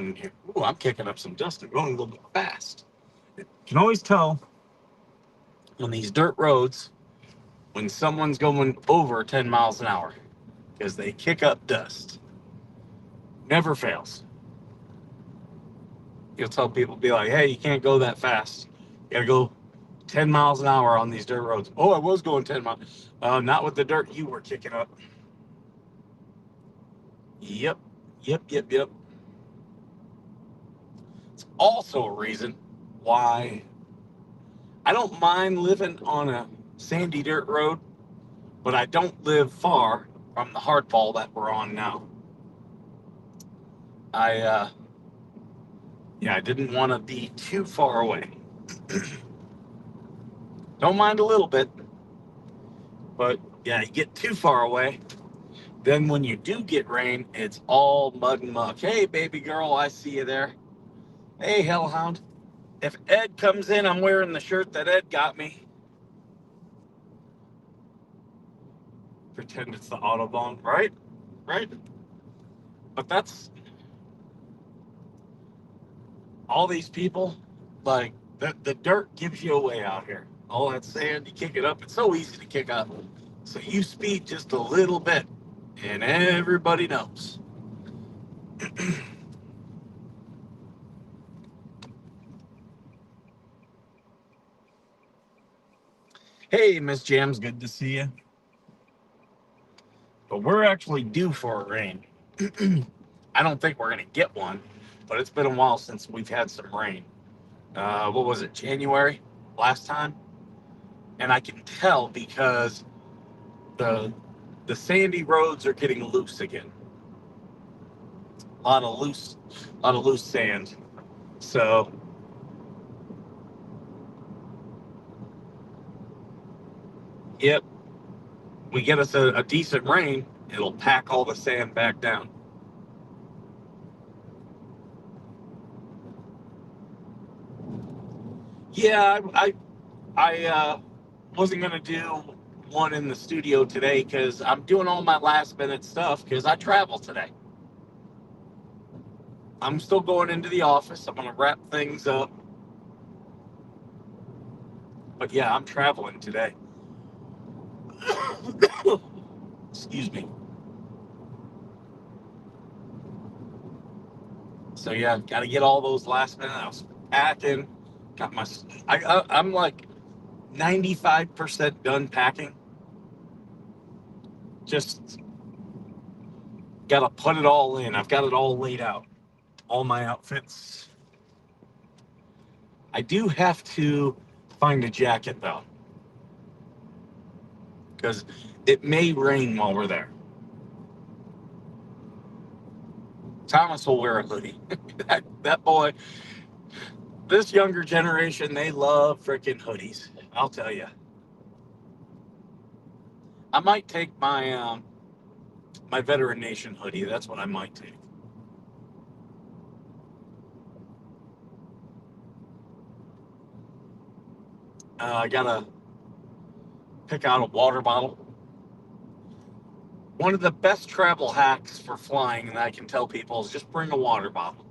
going here. Ooh, I'm kicking up some dust. I'm going a little bit fast. You can always tell on these dirt roads when someone's going over 10 miles an hour because they kick up dust. Never fails. You'll tell people, be like, hey, you can't go that fast. You got to go 10 miles an hour on these dirt roads. Oh, I was going 10 miles. Not with the dirt you were kicking up. Yep. Yep, yep, yep. It's also a reason why I don't mind living on a sandy dirt road, but I don't live far from the hardball that we're on now. I I didn't want to be too far away. Don't mind a little bit, but yeah, you get too far away. Then when you do get rain, it's all mud and muck. Hey, baby girl, I see you there. Hey, hellhound. If Ed comes in, I'm wearing the shirt that Ed got me. Pretend it's the Autobahn, right? Right? But that's all these people, like, the dirt gives you away out here. All that sand, you kick it up. It's so easy to kick up. So you speed just a little bit, and everybody knows. Hey, Miss Jams, good to see you. But we're actually due for a rain. I don't think we're going to get one, but it's been a while since we've had some rain. What was it, January last time? And I can tell because the the sandy roads are getting loose again. A lot of loose sand. So, yep, we get us a decent rain, it'll pack all the sand back down. Yeah, I wasn't gonna do one in the studio today because I'm doing all my last minute stuff because I travel today. I'm still going into the office. I'm gonna wrap things up, but yeah, I'm traveling today. Excuse me. So yeah, got to get all those last minute. I was packing. Got my. I'm like 95% done packing. Just got to put it all in. I've got it all laid out. All my outfits. I do have to find a jacket though, because it may rain while we're there. Thomas will wear a hoodie. That boy, this younger generation, they love freaking hoodies. I'll tell you. I might take my Veteran Nation hoodie. That's what I might take. I gotta pick out a water bottle. One of the best travel hacks for flying that I can tell people is just bring a water bottle,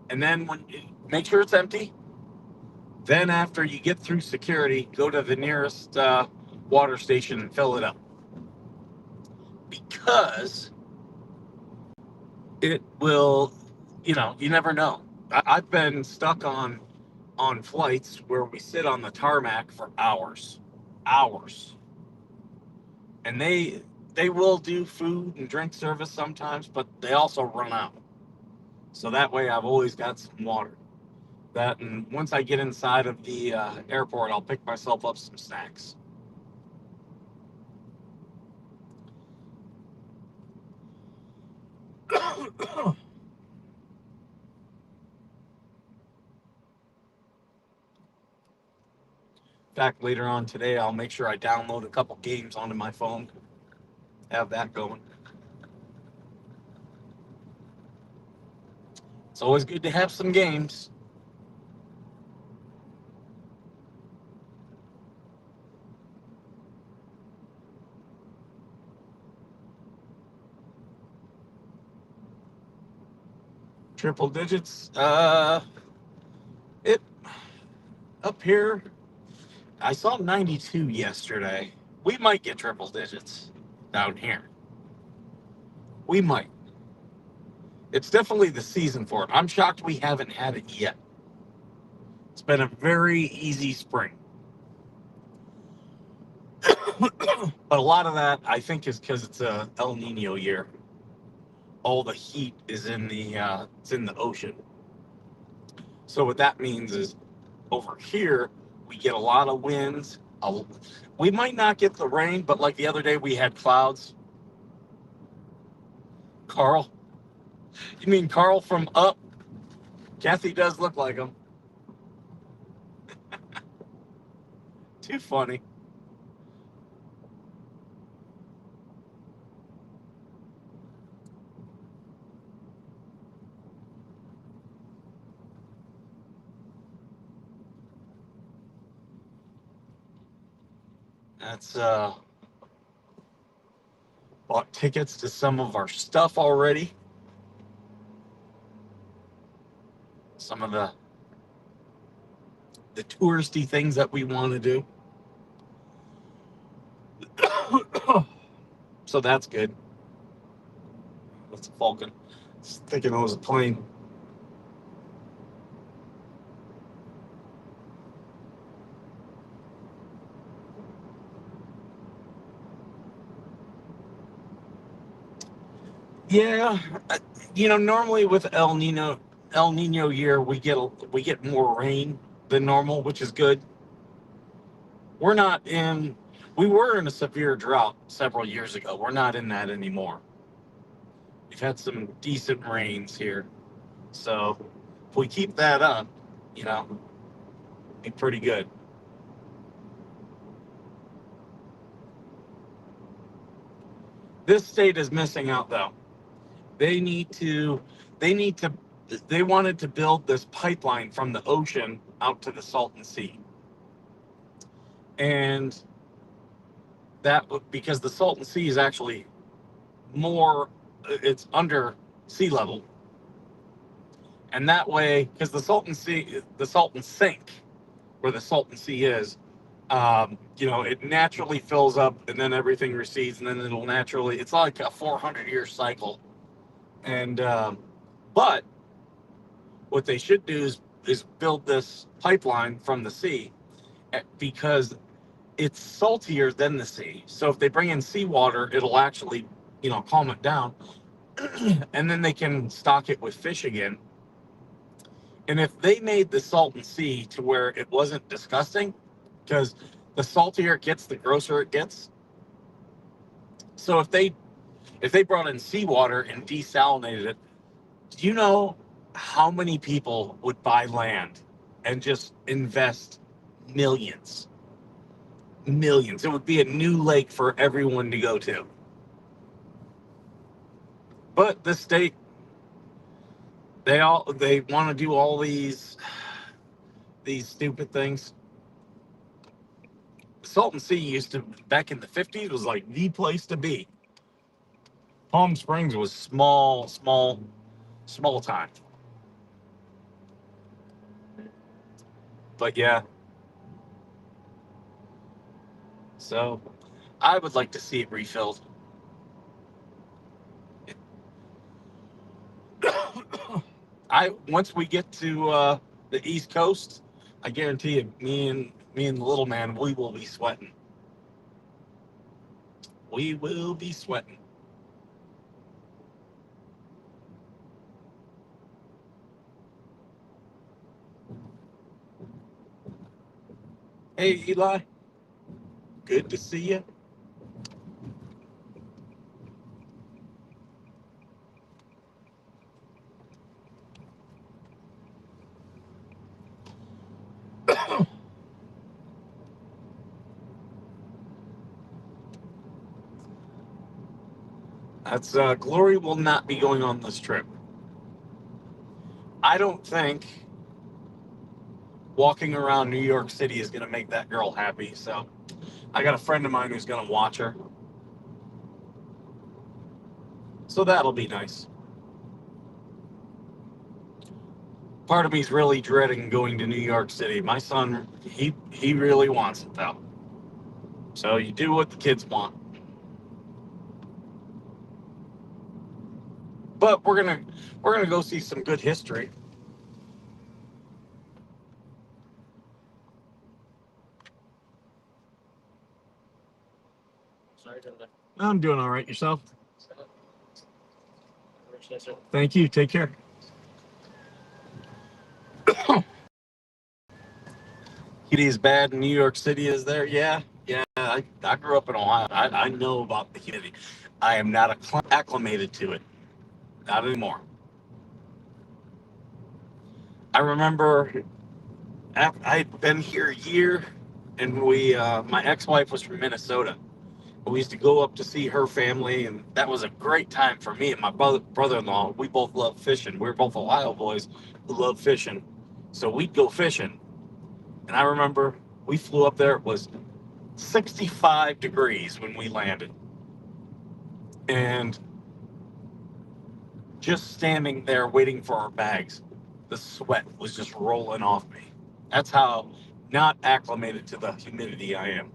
and then when make sure it's empty. Then after you get through security, go to the nearest water station and fill it up because it will. You never know. I've been stuck on flights where we sit on the tarmac for hours, hours, and they will do food and drink service sometimes, but they also run out. So that way, I've always got some water. That and once I get inside of the airport, I'll pick myself up some snacks. In fact, later on today, I'll make sure I download a couple games onto my phone. Have that going. It's always good to have some games. Triple digits. It up here. I saw 92 yesterday. We might get triple digits down here. We might. It's definitely the season for it. I'm shocked we haven't had it yet. It's been a very easy spring. But a lot of that, I think, is because it's a El Nino year. All the heat is in the ocean. So what that means is over here we get a lot of winds. We might not get the rain, but like the other day we had clouds. Carl, you mean Carl from Up? Kathy does look like him. Too funny. That's bought tickets to some of our stuff already. Some of the touristy things that we want to do. So that's good. That's a Falcon. I was thinking it was a plane. Yeah, normally with El Nino year, we get more rain than normal, which is good. We're not in. We were in a severe drought several years ago. We're not in that anymore. We've had some decent rains here, so if we keep that up, be pretty good. This state is missing out though. They need to. They need to. They wanted to build this pipeline from the ocean out to the Salton Sea, and that because the Salton Sea is actually more. It's under sea level, and that way, because the Salton Sink, where the Salton Sea is, it naturally fills up, and then everything recedes, and then it'll naturally. It's like a 400-year cycle, and but what they should do is build this pipeline from the sea because it's saltier than the sea. So if they bring in seawater, it'll actually, calm it down, and then they can stock it with fish again. And if they made the Salton Sea to where it wasn't disgusting, because the saltier it gets, the grosser it gets. So if they brought in seawater and desalinated it, do you know how many people would buy land and just invest millions? Millions. It would be a new lake for everyone to go to. But the state, they want to do all these stupid things. Salton Sea used to, back in the 50s, was like the place to be. Palm Springs was small, small, small time. But yeah, so I would like to see it refilled. Once we get to the East Coast, I guarantee you, me and the little man, we will be sweating. We will be sweating. Hey Eli, good to see you. That's Glory will not be going on this trip. I don't think walking around New York City is going to make that girl happy. So I got a friend of mine who's going to watch her. So that'll be nice. Part of me's really dreading going to New York City. My son, he really wants it though. So you do what the kids want. But we're gonna go see some good history. I'm doing all right. Yourself? Thank you. Take care. Humidity is bad in New York City, is there? Yeah, yeah. I grew up in Ohio. I know about the humidity. I am not acclimated to it. Not anymore. I remember I'd been here a year, and my ex-wife was from Minnesota. We used to go up to see her family, and that was a great time for me and my brother-in-law. We both love fishing. We were both Ohio boys who love fishing, so we'd go fishing. And I remember we flew up there. It was 65 degrees when we landed, and just standing there waiting for our bags, the sweat was just rolling off me. That's how not acclimated to the humidity I am.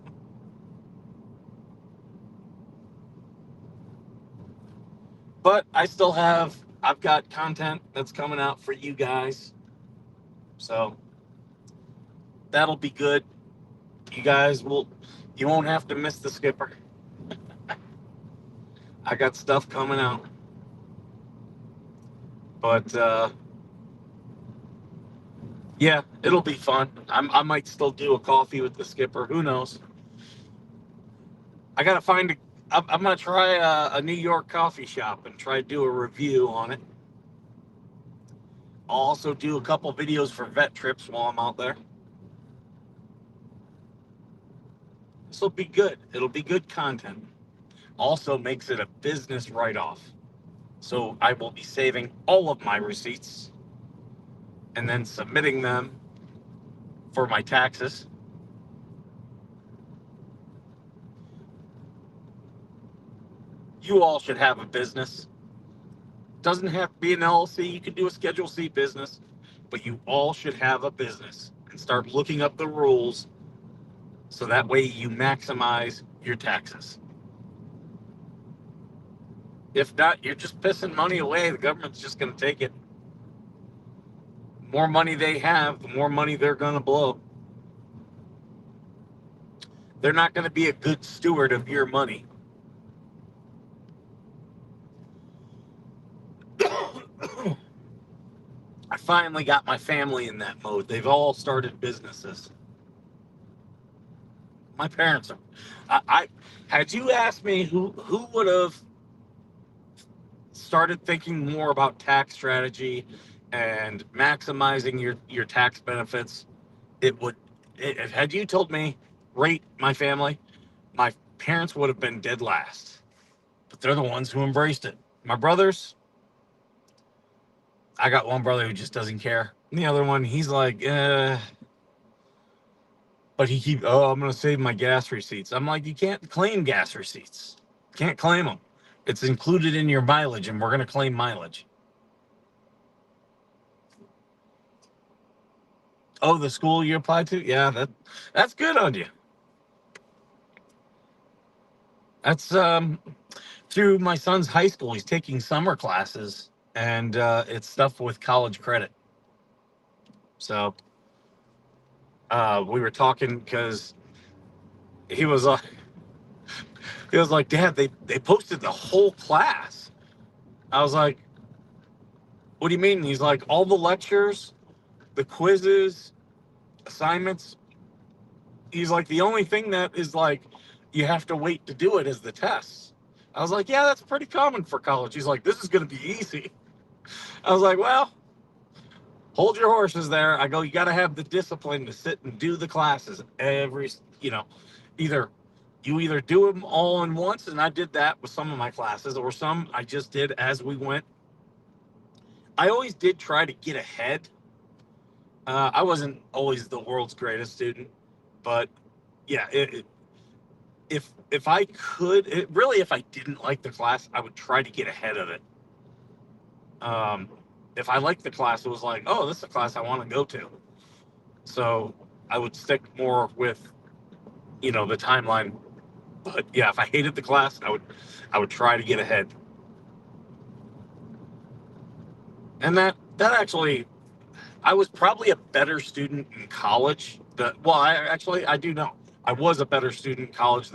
But I've got content that's coming out for you guys. So that'll be good. You won't have to miss the skipper. I got stuff coming out. But yeah, it'll be fun. I might still do a coffee with the skipper. Who knows? I gotta find I'm gonna try a New York coffee shop and try to do a review on it. I'll also do a couple videos for vet trips while I'm out there. This will be good. It'll be good content. Also makes it a business write-off. So I will be saving all of my receipts and then submitting them for my taxes. You all should have a business. Doesn't have to be an LLC. You can do a Schedule C business, but you all should have a business and start looking up the rules so that way you maximize your taxes. If not, you're just pissing money away. The government's just going to take it. The more money they have, the more money they're going to blow. They're not going to be a good steward of your money. I finally got my family in that mode. They've all started businesses. My parents are. I had you asked me who would have started thinking more about tax strategy and maximizing your tax benefits, had you told me rate my family, my parents would have been dead last. But they're the ones who embraced it. My brothers, I got one brother who just doesn't care. And the other one, he's like, but I'm going to save my gas receipts. I'm like, you can't claim gas receipts. Can't claim them. It's included in your mileage, and we're going to claim mileage. Oh, the school you applied to? Yeah, that's good on you. That's through my son's high school. He's taking summer classes, and it's stuff with college credit. So we were talking because he was uh, he was like, Dad, they posted the whole class. I was like, what do you mean? He's like, all the lectures, the quizzes, assignments. He's like, the only thing that is like you have to wait to do it is the tests. I was like, yeah, that's pretty common for college. He's like, this is going to be easy. I was like, well, hold your horses there. I go, you got to have the discipline to sit and do the classes either you either do them all in once, and I did that with some of my classes, or some I just did as we went. I always did try to get ahead. I wasn't always the world's greatest student, but yeah, if I could, if I didn't like the class, I would try to get ahead of it. if I liked the class, it was like, oh, this is a class I want to go to. So I would stick more with, the timeline. But yeah, if I hated the class, I would try to get ahead. And that actually, I was probably a better student in college. I do know I was a better student in college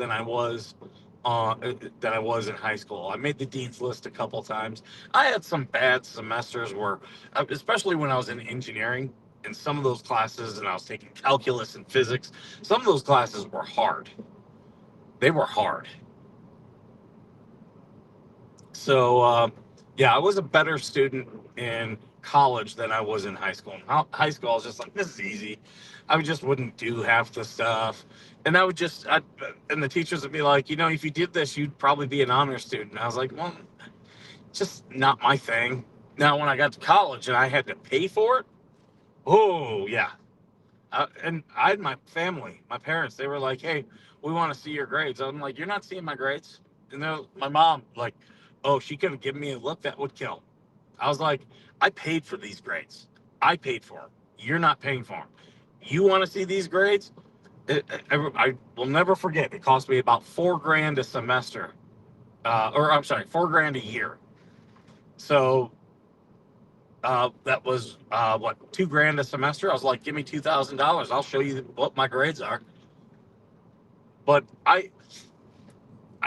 uh, than I was in high school. I made the dean's list a couple times. I had some bad semesters where, especially when I was in engineering, in some of those classes, and I was taking calculus and physics. Some of those classes were hard. They were hard. So, yeah, I was a better student in college than I was in high school. In high school, I was just like, this is easy. I just wouldn't do half the stuff. And and the teachers would be like, if you did this, you'd probably be an honor student. I was like, well, just not my thing. Now, when I got to college and I had to pay for it, oh, yeah. And I had my family, my parents, they were like, hey, we want to see your grades. I'm like, you're not seeing my grades. And then my mom, like, oh, she could have given me a look that would kill. I was like, I paid for these grades. I paid for them. You're not paying for them. You want to see these grades? I will never forget. It cost me about $4,000 a semester, or I'm sorry, $4,000 a year. So that was what, $2,000 a semester. I was like, give me $2,000. I'll show you what my grades are. But I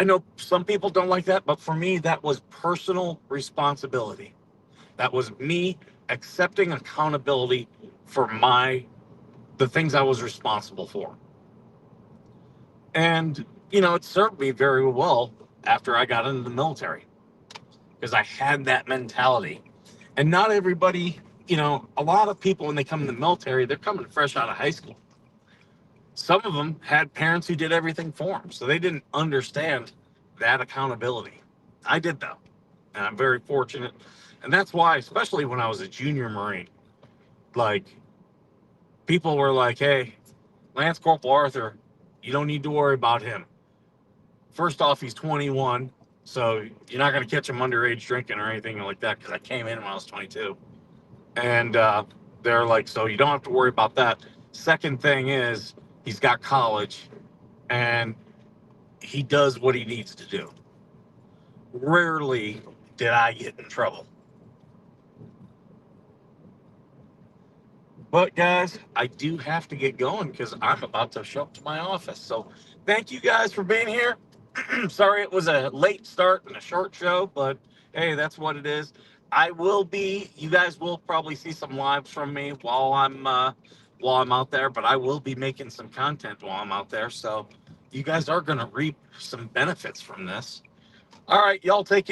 know some people don't like that, but for me, that was personal responsibility. That was me accepting accountability for the things I was responsible for. And, it served me very well after I got into the military because I had that mentality. And not everybody, a lot of people when they come in the military, they're coming fresh out of high school. Some of them had parents who did everything for them, so they didn't understand that accountability. I did though, and I'm very fortunate. And that's why, especially when I was a junior Marine, like people were like, "Hey, Lance Corporal Arthur, you don't need to worry about him. First off, he's 21, so you're not going to catch him underage drinking or anything like that." Because I came in when I was 22, and they're like, "So you don't have to worry about that." Second thing is, he's got college, and he does what he needs to do. Rarely did I get in trouble. But guys, I do have to get going because I'm about to show up to my office. So thank you guys for being here. Sorry it was a late start and a short show, but hey, that's what it is. You guys will probably see some lives from me while I'm out there, but I will be making some content while I'm out there. So you guys are gonna reap some benefits from this. All right, y'all take